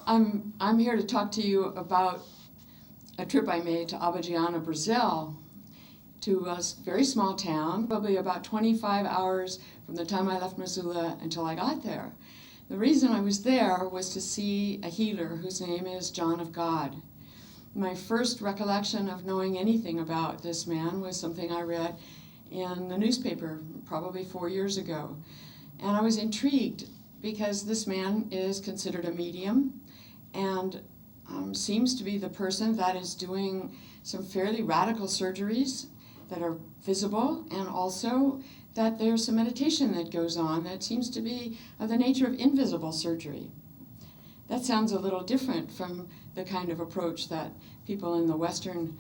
I'm here to talk to you about a trip I made to Abidjan, Brazil, to a very small town, probably about 25 hours from the time I left Missoulian until I got there. The reason I was there was to see a healer whose name is John of God. My first recollection of knowing anything about this man was something I read in the newspaper probably 4 years ago. And I was intrigued because this man is considered a medium and seems to be the person that is doing some fairly radical surgeries that are visible, and also that there's some meditation that goes on that seems to be of the nature of invisible surgery. That sounds a little different from the kind of approach that people in the Western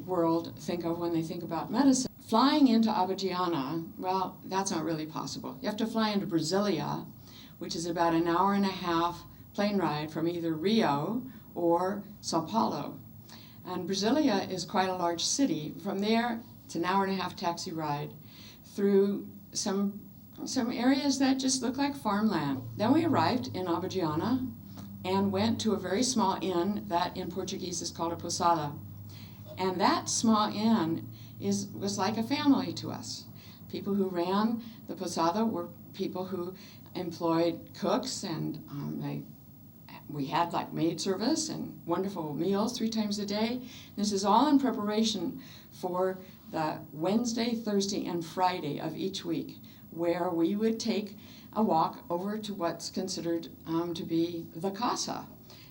world think of when they think about medicine. Flying into Abidjan, well, that's not really possible. You have to fly into Brasilia, which is about an hour and a half plane ride from either Rio or Sao Paulo. And Brasilia is quite a large city. From there, it's an hour and a half taxi ride through some areas that just look like farmland. Then we arrived in Abidjan and went to a very small inn that in Portuguese is called a posada. And that small inn was like a family to us. People who ran the posada were people who employed cooks, and we had like maid service and wonderful meals 3 times a day. This is all in preparation for the Wednesday, Thursday, and Friday of each week, where we would take a walk over to what's considered to be the casa.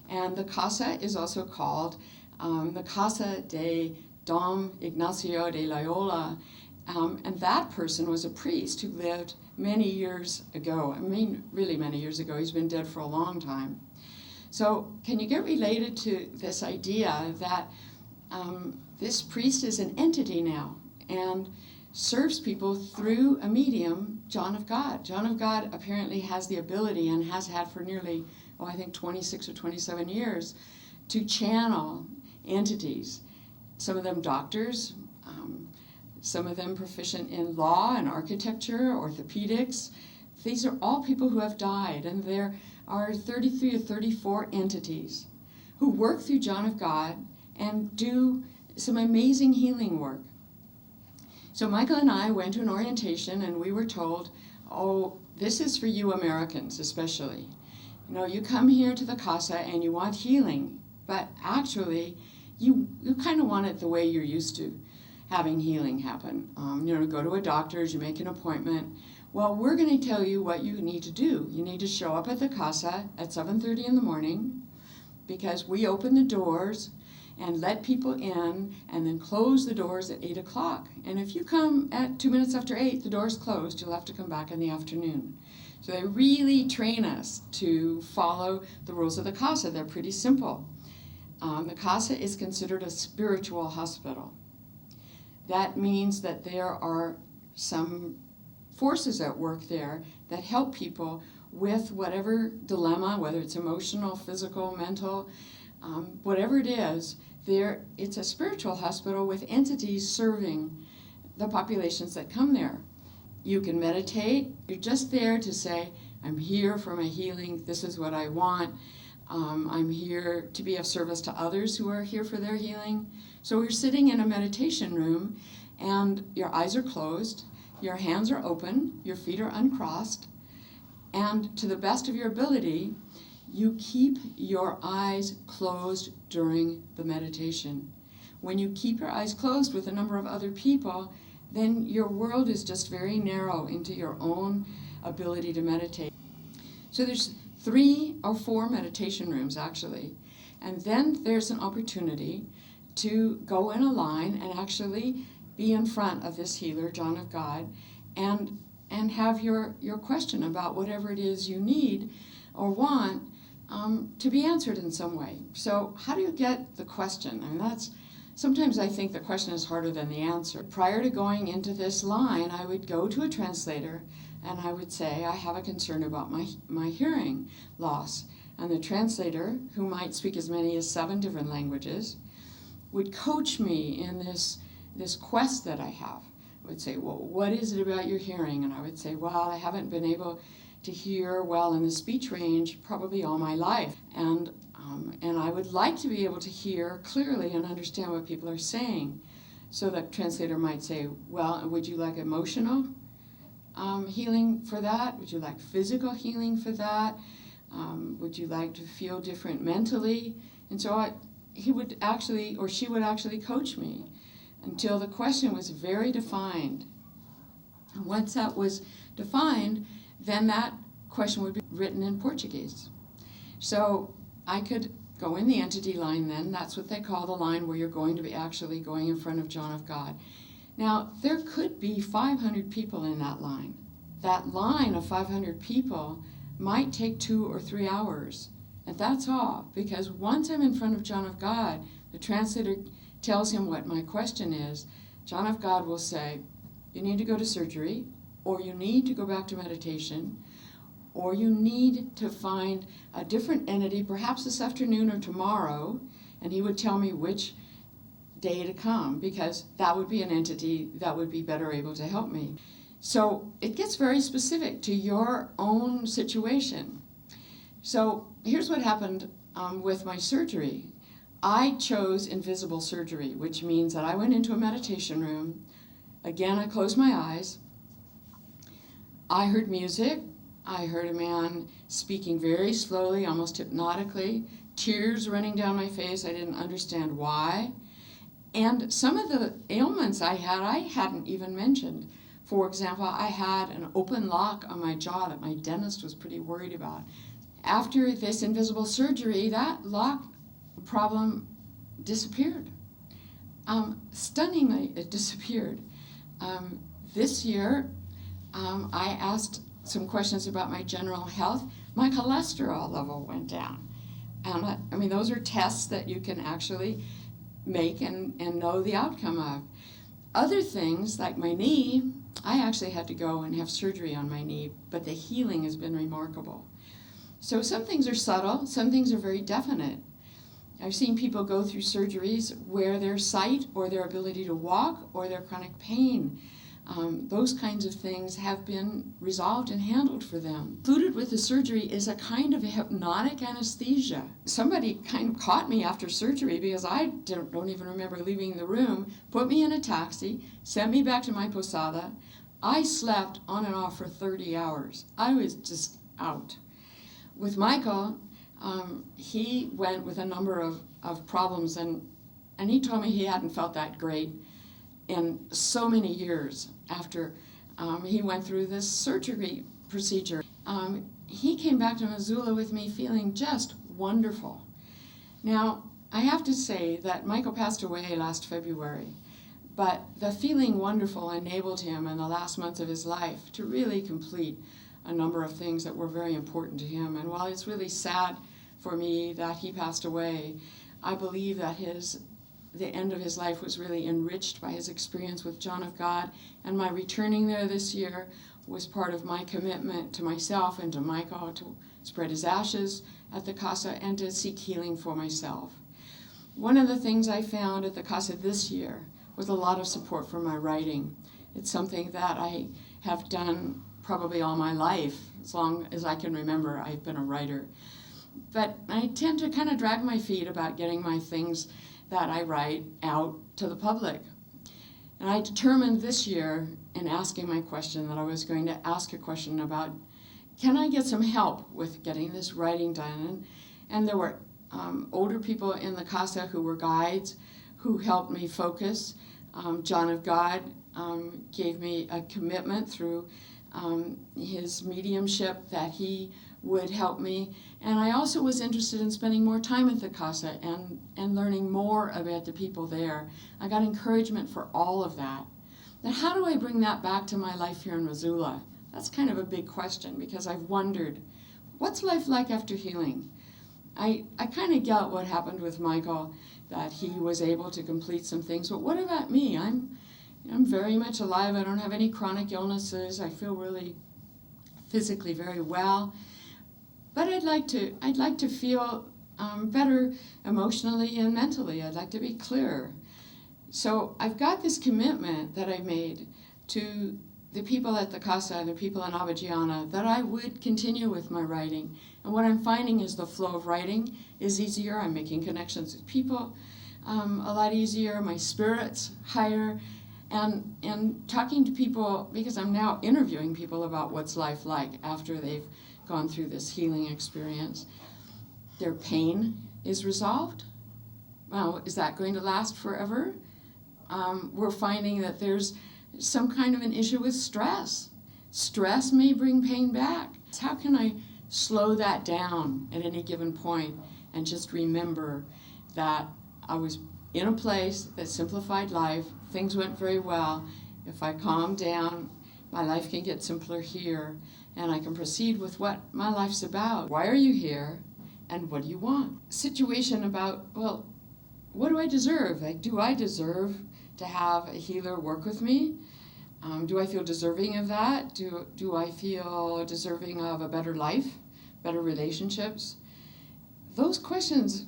And the casa is also called the Casa de Dom Ignacio de Loyola, and that person was a priest who lived many years ago. I mean, really many years ago. He's been dead for a long time. So can you get related to this idea that this priest is an entity now and serves people through a medium, John of God. John of God apparently has the ability, and has had for nearly, I think 26 or 27 years, to channel entities. Some of them doctors, some of them proficient in law and architecture, orthopedics. These are all people who have died, and there are 33 or 34 entities who work through John of God and do some amazing healing work. So Michael and I went to an orientation, and we were told, oh, this is for you Americans especially. You know, you come here to the casa and you want healing, but actually you kind of want it the way you're used to having healing happen. Go to a doctor's, you make an appointment. Well, we're going to tell you what you need to do. You need to show up at the casa at 7:30 in the morning, because we open the doors and let people in and then close the doors at 8 o'clock. And if you come at 2 minutes after 8, the door's closed. You'll have to come back in the afternoon. So they really train us to follow the rules of the casa. They're pretty simple. The casa is considered a spiritual hospital. That means that there are some forces at work there that help people with whatever dilemma, whether it's emotional, physical, mental, whatever it is. It's a spiritual hospital with entities serving the populations that come there. You can meditate. You're just there to say, I'm here for my healing. This is what I want. I'm here to be of service to others who are here for their healing. So we're sitting in a meditation room, and your eyes are closed, your hands are open, your feet are uncrossed, and to the best of your ability, you keep your eyes closed during the meditation. When you keep your eyes closed with a number of other people, then your world is just very narrow into your own ability to meditate. So there's 3 or 4 meditation rooms actually, and then there's an opportunity to go in a line and actually be in front of this healer, John of God, and have your question about whatever it is you need or want to be answered in some way. So how do you get the question? And sometimes I think the question is harder than the answer. Prior to going into this line, I would go to a translator and I would say, I have a concern about my hearing loss. And the translator, who might speak as many as 7 different languages, would coach me in this quest that I have. I would say, well, what is it about your hearing? And I would say, well, I haven't been able to hear well in the speech range probably all my life. And I would like to be able to hear clearly and understand what people are saying. So the translator might say, well, would you like emotional healing for that? Would you like physical healing for that? Would you like to feel different mentally? And so he would actually, or she would actually coach me until the question was very defined. And once that was defined, then that question would be written in Portuguese. So I could go in the entity line then. That's what they call the line where you're going to be actually going in front of John of God. Now, there could be 500 people in that line. That line of 500 people might take 2 or 3 hours. And that's all, because once I'm in front of John of God, the translator tells him what my question is. John of God will say, you need to go to surgery, or you need to go back to meditation, or you need to find a different entity, perhaps this afternoon or tomorrow, and he would tell me which day to come, because that would be an entity that would be better able to help me. So it gets very specific to your own situation. So here's what happened with my surgery. I chose invisible surgery, which means that I went into a meditation room. Again, I closed my eyes. I heard music. I heard a man speaking very slowly, almost hypnotically, tears running down my face. I didn't understand why. And some of the ailments I hadn't even mentioned. For example, I had an open lock on my jaw that my dentist was pretty worried about. After this invisible surgery, that lock problem disappeared. Stunningly, it disappeared. This year, I asked some questions about my general health. My cholesterol level went down. And I mean, those are tests that you can actually make and know the outcome of. Other things, like my knee, I actually had to go and have surgery on my knee, but the healing has been remarkable. So some things are subtle, some things are very definite. I've seen people go through surgeries where their sight or their ability to walk or their chronic pain, those kinds of things have been resolved and handled for them. Included with the surgery is a kind of a hypnotic anesthesia. Somebody kind of caught me after surgery because I don't even remember leaving the room, put me in a taxi, sent me back to my posada. I slept on and off for 30 hours. I was just out. With Michael, he went with a number of problems, and he told me he hadn't felt that great in so many years after he went through this surgery procedure. He came back to Missoula with me feeling just wonderful. Now, I have to say that Michael passed away last February, but the feeling wonderful enabled him in the last months of his life to really complete a number of things that were very important to him. And while it's really sad for me that he passed away, I believe that the end of his life was really enriched by his experience with John of God, and my returning there this year was part of my commitment to myself and to Michael to spread his ashes at the Casa and to seek healing for myself. One of the things I found at the Casa this year was a lot of support for my writing. It's something that I have done probably all my life. As long as I can remember, I've been a writer. But I tend to kind of drag my feet about getting my things that I write out to the public. And I determined this year in asking my question that I was going to ask a question about, can I get some help with getting this writing done? And there were older people in the Casa who were guides who helped me focus. John of God gave me a commitment through his mediumship that he would help me. And I also was interested in spending more time at the Casa and learning more about the people there. I got encouragement for all of that. Now, how do I bring that back to my life here in Missoula? That's kind of a big question, because I've wondered, what's life like after healing? I kind of get what happened with Michael, that he was able to complete some things, but what about me? I'm very much alive. I don't have any chronic illnesses. I feel really physically very well. But I'd like to feel better emotionally and mentally. I'd like to be clearer. So I've got this commitment that I made to the people at the Casa, the people in Abidjan, that I would continue with my writing. And what I'm finding is the flow of writing is easier. I'm making connections with people a lot easier. My spirit's higher. And talking to people, because I'm now interviewing people about what's life like after they've gone through this healing experience. Their pain is resolved. Well, is that going to last forever? We're finding that there's some kind of an issue with stress. Stress may bring pain back. How can I slow that down at any given point and just remember that I was in a place that simplified life, things went very well. If I calm down, my life can get simpler here, and I can proceed with what my life's about. Why are you here, and what do you want? Situation about, well, what do I deserve? Like, do I deserve to have a healer work with me? Do I feel deserving of that? Do I feel deserving of a better life, better relationships? Those questions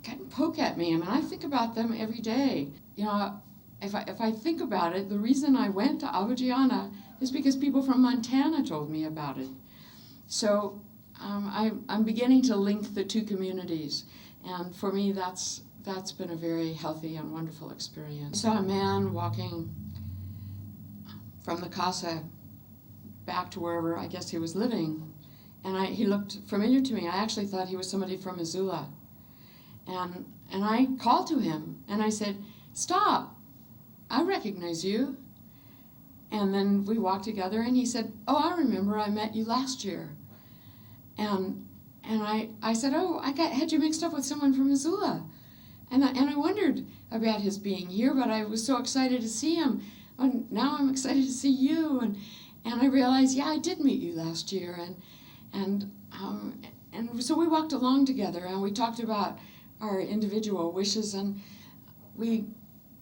kind of poke at me. I mean, I think about them every day. You know, if I think about it, the reason I went to Abidjan is because people from Montana told me about it. So I'm beginning to link the two communities, and for me, that's been a very healthy and wonderful experience. I saw a man walking from the Casa back to wherever I guess he was living, and he looked familiar to me. I actually thought he was somebody from Missoula. And I called to him, and I said, "Stop, I recognize you." And then we walked together, and he said, "Oh, I remember, I met you last year." And I said, "Oh, had you mixed up with someone from Missoula?" And I wondered about his being here, but I was so excited to see him. And now I'm excited to see you. And I realized, yeah, I did meet you last year. And so we walked along together, and we talked about our individual wishes, and we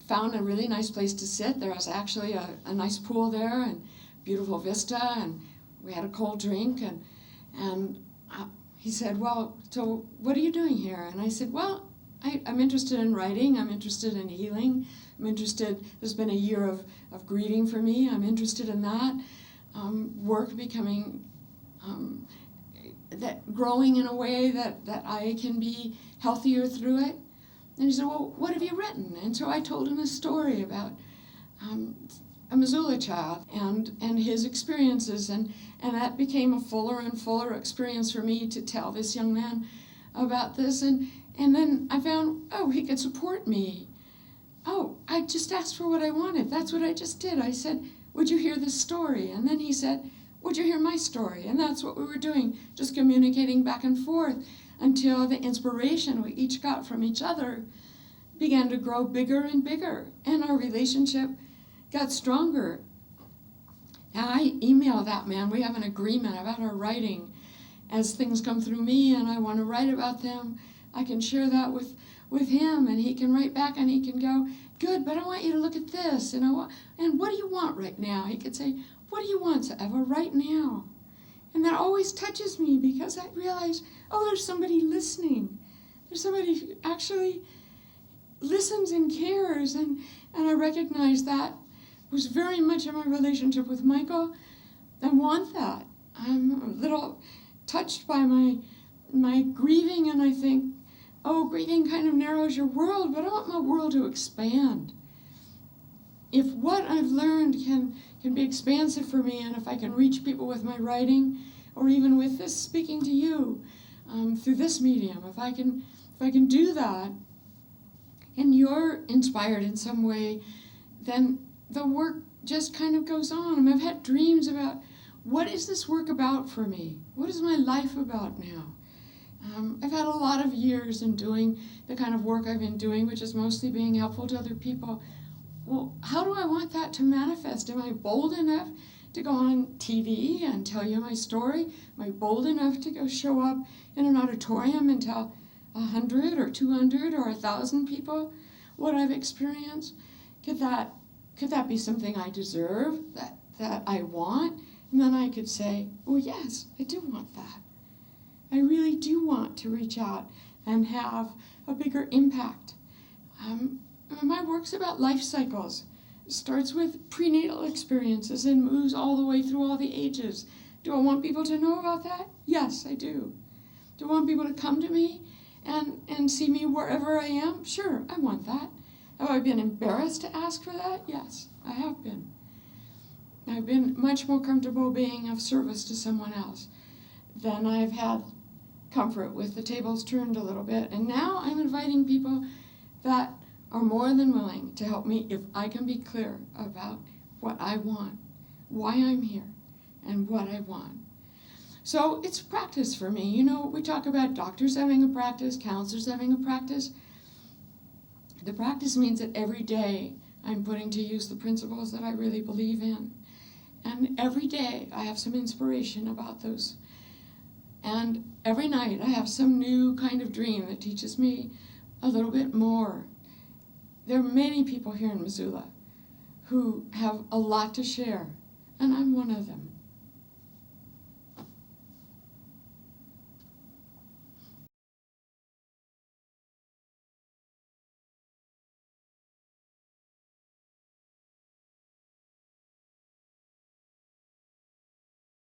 found a really nice place to sit. There was actually a nice pool there and beautiful vista, and we had a cold drink, and he said, "Well, so what are you doing here?" And I said, "Well, I'm interested in writing, I'm interested in healing, there's been a year of grieving for me, I'm interested in that, work becoming, that growing in a way that I can be healthier through it." And he said, "Well, what have you written?" And so I told him a story about a Missoula child and his experiences, and that became a fuller and fuller experience for me to tell this young man about this. And then I found, oh, he could support me. Oh, I just asked for what I wanted. That's what I just did. I said, "Would you hear this story?" And then he said, "Would you hear my story?" And that's what we were doing, just communicating back and forth until the inspiration we each got from each other began to grow bigger and bigger, and our relationship got stronger. And I email that man. We have an agreement about our writing. As things come through me and I want to write about them, I can share that with him, and he can write back, and he can go, "Good, but I want you to look at this, and what do you want right now?" He could say, "What do you want, Eva, right now?" And that always touches me, because I realize, oh, there's somebody listening. There's somebody who actually listens and cares, and I recognize that was very much in my relationship with Michael. I want that. I'm a little touched by my grieving, and I think, oh, grieving kind of narrows your world, but I want my world to expand. If what I've learned can be expansive for me, and if I can reach people with my writing, or even with this speaking to you through this medium, if I can do that, and you're inspired in some way, then the work just kind of goes on. I mean, I've had dreams about, what is this work about for me? What is my life about now? I've had a lot of years in doing the kind of work I've been doing, which is mostly being helpful to other people. Well, how do I want that to manifest? Am I bold enough to go on TV and tell you my story? Am I bold enough to go show up in an auditorium and tell 100 or 200 or 1,000 people what I've experienced? Could that be something I deserve, that I want? And then I could say, well, yes, I do want that. I really do want to reach out and have a bigger impact. My work's about life cycles. starts with prenatal experiences and moves all the way through all the ages. Do I want people to know about that? Yes, I do. Do I want people to come to me and see me wherever I am? Sure, I want that. Have I been embarrassed to ask for that? Yes, I have been. I've been much more comfortable being of service to someone else than I've had comfort with the tables turned a little bit. And now I'm inviting people that are more than willing to help me if I can be clear about what I want, why I'm here, and what I want. So it's practice for me. You know, we talk about doctors having a practice, counselors having a practice. The practice means that every day I'm putting to use the principles that I really believe in. And every day I have some inspiration about those. And every night I have some new kind of dream that teaches me a little bit more. There are many people here in Missoula who have a lot to share, and I'm one of them.